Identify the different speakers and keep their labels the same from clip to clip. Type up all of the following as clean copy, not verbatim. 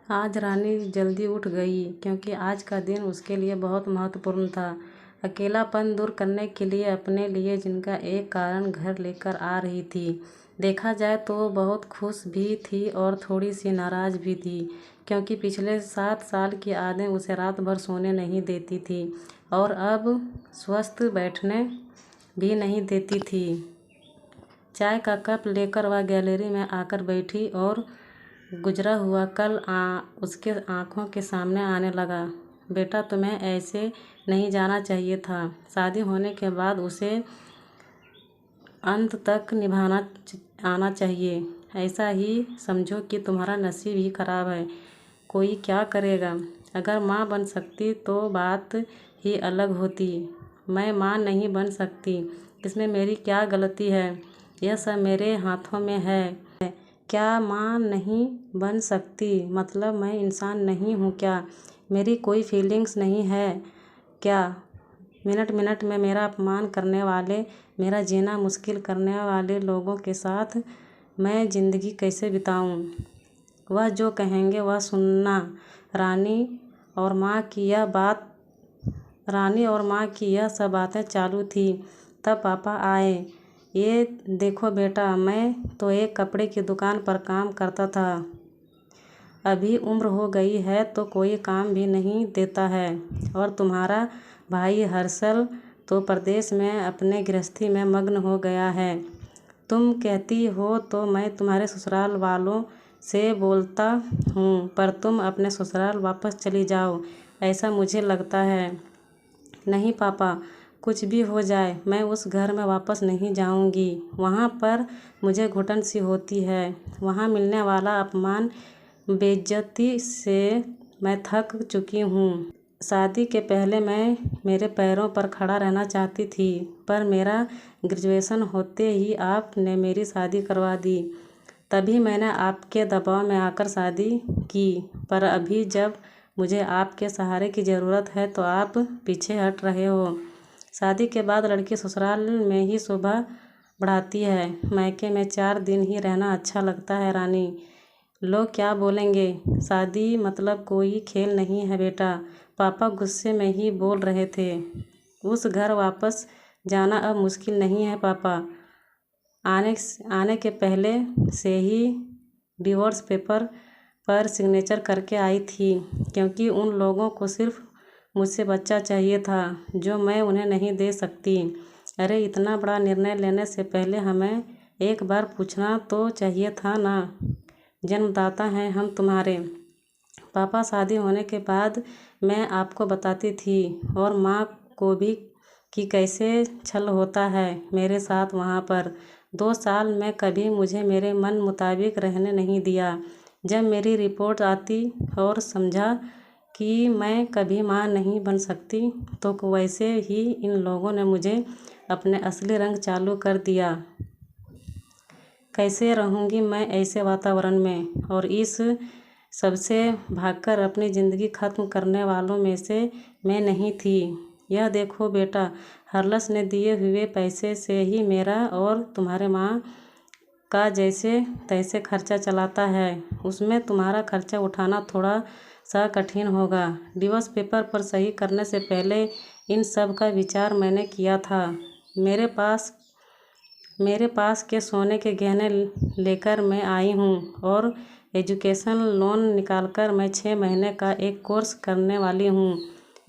Speaker 1: आज रानी जल्दी उठ गई क्योंकि आज का दिन उसके लिए बहुत महत्वपूर्ण था। अकेलापन दूर करने के लिए अपने लिए जिनका एक कारण घर लेकर आ रही थी। देखा जाए तो वो बहुत खुश भी थी और थोड़ी सी नाराज़ भी थी क्योंकि पिछले 7 साल की आदत उसे रात भर सोने नहीं देती थी और अब स्वस्थ बैठने भी नहीं देती थी। चाय का कप लेकर वह गैलरी में आकर बैठी और गुजरा हुआ कल उसके आंखों के सामने आने लगा। बेटा, तुम्हें ऐसे नहीं जाना चाहिए था। शादी होने के बाद उसे अंत तक निभाना आना चाहिए। ऐसा ही समझो कि तुम्हारा नसीब ही खराब है। कोई क्या करेगा। अगर माँ बन सकती तो बात ही अलग होती। मैं माँ नहीं बन सकती। इसमें मेरी क्या गलती है। यह सब मेरे हाथों में है। क्या माँ नहीं बन सकती मतलब मैं इंसान नहीं हूँ क्या? मेरी कोई फीलिंग्स नहीं है क्या? मिनट मिनट में मेरा अपमान करने वाले, मेरा जीना मुश्किल करने वाले लोगों के साथ मैं ज़िंदगी कैसे बिताऊँ? वह जो कहेंगे वह सुनना। रानी और माँ की यह सब बातें चालू थी तब पापा आए। ये देखो बेटा, मैं तो एक कपड़े की दुकान पर काम करता था। अभी उम्र हो गई है तो कोई काम भी नहीं देता है। और तुम्हारा भाई हर्षल तो प्रदेश में अपने गृहस्थी में मग्न हो गया है। तुम कहती हो तो मैं तुम्हारे ससुराल वालों से बोलता हूँ, पर तुम अपने ससुराल वापस चली जाओ ऐसा मुझे लगता है। नहीं पापा, कुछ भी हो जाए मैं उस घर में वापस नहीं जाऊंगी। वहाँ पर मुझे घुटन सी होती है। वहाँ मिलने वाला अपमान, बेइज्जती से मैं थक चुकी हूँ। शादी के पहले मैं मेरे पैरों पर खड़ा रहना चाहती थी, पर मेरा ग्रेजुएशन होते ही आपने मेरी शादी करवा दी। तभी मैंने आपके दबाव में आकर शादी की, पर अभी जब मुझे आपके सहारे की ज़रूरत है तो आप पीछे हट रहे हो। शादी के बाद लड़की ससुराल में ही शोभा बढ़ाती है। मायके में 4 दिन ही रहना अच्छा लगता है रानी। लोग क्या बोलेंगे। शादी मतलब कोई खेल नहीं है बेटा। पापा गुस्से में ही बोल रहे थे। उस घर वापस जाना अब मुश्किल नहीं है पापा। आने के पहले से ही डिवोर्स पेपर पर सिग्नेचर करके आई थी क्योंकि उन लोगों को सिर्फ मुझसे बच्चा चाहिए था जो मैं उन्हें नहीं दे सकती। अरे इतना बड़ा निर्णय लेने से पहले हमें एक बार पूछना तो चाहिए था ना। जन्मदाता हैं हम तुम्हारे। पापा, शादी होने के बाद मैं आपको बताती थी और माँ को भी कि कैसे छल होता है मेरे साथ वहाँ पर। 2 साल में कभी मुझे मेरे मन मुताबिक रहने नहीं दिया। जब मेरी रिपोर्ट आती और समझा कि मैं कभी माँ नहीं बन सकती तो वैसे ही इन लोगों ने मुझे अपने असली रंग चालू कर दिया। कैसे रहूँगी मैं ऐसे वातावरण में। और इस सबसे भागकर अपनी ज़िंदगी ख़त्म करने वालों में से मैं नहीं थी। यह देखो बेटा, हर्षल ने दिए हुए पैसे से ही मेरा और तुम्हारे माँ का जैसे तैसे खर्चा चलाता है। उसमें तुम्हारा खर्चा उठाना थोड़ा सा कठिन होगा। डिवोर्स पेपर पर सही करने से पहले इन सब का विचार मैंने किया था। मेरे पास के सोने के गहने लेकर मैं आई हूँ और एजुकेशन लोन निकालकर मैं 6 महीने का एक कोर्स करने वाली हूँ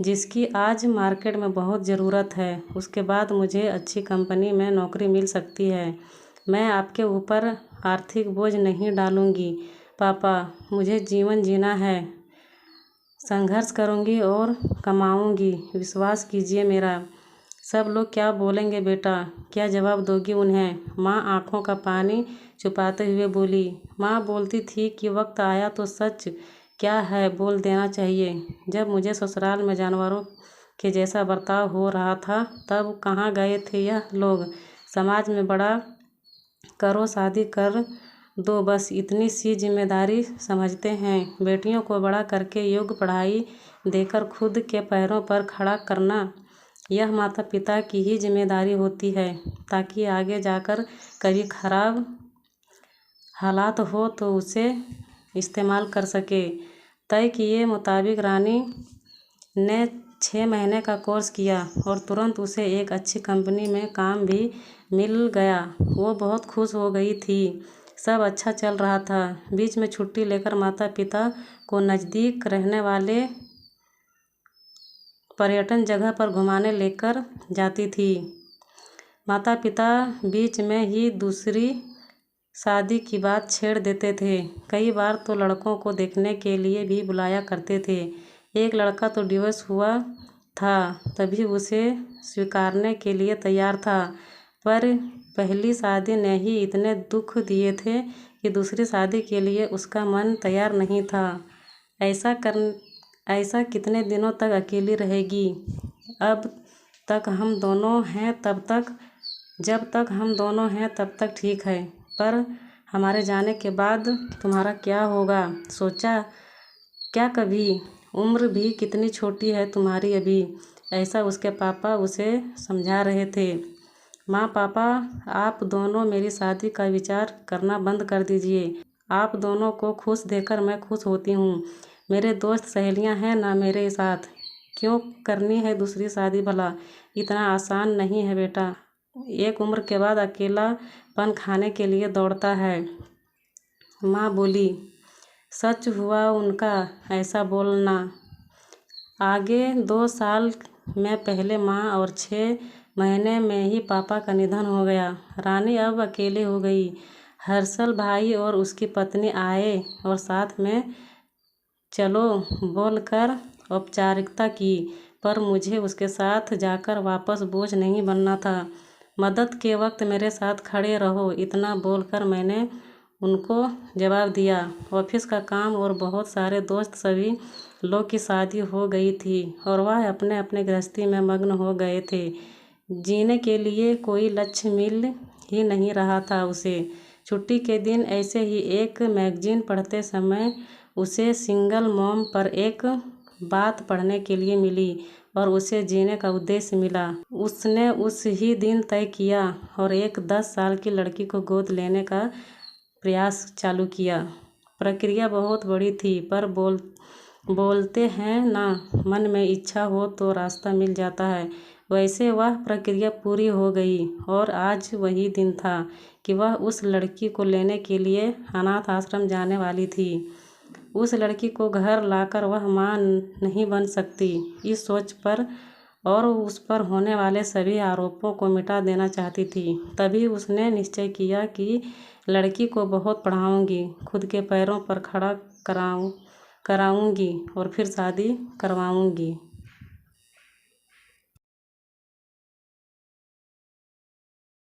Speaker 1: जिसकी आज मार्केट में बहुत ज़रूरत है। उसके बाद मुझे अच्छी कंपनी में नौकरी मिल सकती है। मैं आपके ऊपर आर्थिक बोझ नहीं डालूँगी पापा। मुझे जीवन जीना है। संघर्ष करूँगी और कमाऊँगी, विश्वास कीजिए मेरा। सब लोग क्या बोलेंगे बेटा, क्या जवाब दोगी उन्हें? माँ आंखों का पानी छुपाते हुए बोली। माँ बोलती थी कि वक्त आया तो सच क्या है बोल देना चाहिए। जब मुझे ससुराल में जानवरों के जैसा बर्ताव हो रहा था तब कहाँ गए थे यह लोग। समाज में बड़ा करो, शादी कर दो, बस इतनी सी जिम्मेदारी समझते हैं। बेटियों को बड़ा करके योग्य पढ़ाई देकर खुद के पैरों पर खड़ा करना यह माता पिता की ही जिम्मेदारी होती है ताकि आगे जाकर कभी खराब हालात हो तो उसे इस्तेमाल कर सके। तय किए मुताबिक रानी ने 6 महीने का कोर्स किया और तुरंत उसे एक अच्छी कंपनी में काम भी मिल गया। वो बहुत खुश हो गई थी। सब अच्छा चल रहा था। बीच में छुट्टी लेकर माता पिता को नज़दीक रहने वाले पर्यटन जगह पर घुमाने लेकर जाती थी। माता पिता बीच में ही दूसरी शादी की बात छेड़ देते थे। कई बार तो लड़कों को देखने के लिए भी बुलाया करते थे। एक लड़का तो डिवोर्स हुआ था, तभी उसे स्वीकारने के लिए तैयार था, पर पहली शादी ने ही इतने दुख दिए थे कि दूसरी शादी के लिए उसका मन तैयार नहीं था। ऐसा कितने दिनों तक अकेली रहेगी? जब तक हम दोनों हैं तब तक ठीक है, पर हमारे जाने के बाद तुम्हारा क्या होगा, सोचा क्या कभी? उम्र भी कितनी छोटी है तुम्हारी अभी। ऐसा उसके पापा उसे समझा रहे थे। माँ, पापा, आप दोनों मेरी शादी का विचार करना बंद कर दीजिए। आप दोनों को खुश देखकर मैं खुश होती हूँ। मेरे दोस्त सहेलियाँ हैं ना मेरे साथ। क्यों करनी है दूसरी शादी भला? इतना आसान नहीं है बेटा। एक उम्र के बाद अकेलापन खाने के लिए दौड़ता है। माँ बोली। सच हुआ उनका ऐसा बोलना। आगे 2 साल में पहले माँ और 6 महीने में ही पापा का निधन हो गया। रानी अब अकेले हो गई। हर्षल भाई और उसकी पत्नी आए और साथ में चलो बोलकर औपचारिकता की, पर मुझे उसके साथ जाकर वापस बोझ नहीं बनना था। मदद के वक्त मेरे साथ खड़े रहो, इतना बोलकर मैंने उनको जवाब दिया। ऑफिस का काम और बहुत सारे दोस्त सभी लोग की शादी हो गई थी और वह अपने अपने गृहस्थी में मग्न हो गए थे। जीने के लिए कोई लक्ष्य मिल ही नहीं रहा था उसे। छुट्टी के दिन ऐसे ही एक मैगजीन पढ़ते समय उसे सिंगल मॉम पर एक बात पढ़ने के लिए मिली और उसे जीने का उद्देश्य मिला। उसने उस ही दिन तय किया और एक 10 साल की लड़की को गोद लेने का प्रयास चालू किया। प्रक्रिया बहुत बड़ी थी, पर बोलते हैं ना, मन में इच्छा हो तो रास्ता मिल जाता है। वैसे वह प्रक्रिया पूरी हो गई और आज वही दिन था कि वह उस लड़की को लेने के लिए अनाथ आश्रम जाने वाली थी। उस लड़की को घर लाकर वह मां नहीं बन सकती, इस सोच पर और उस पर होने वाले सभी आरोपों को मिटा देना चाहती थी। तभी उसने निश्चय किया कि लड़की को बहुत पढ़ाऊंगी, खुद के पैरों पर खड़ा कराऊंगी और फिर शादी करवाऊंगी।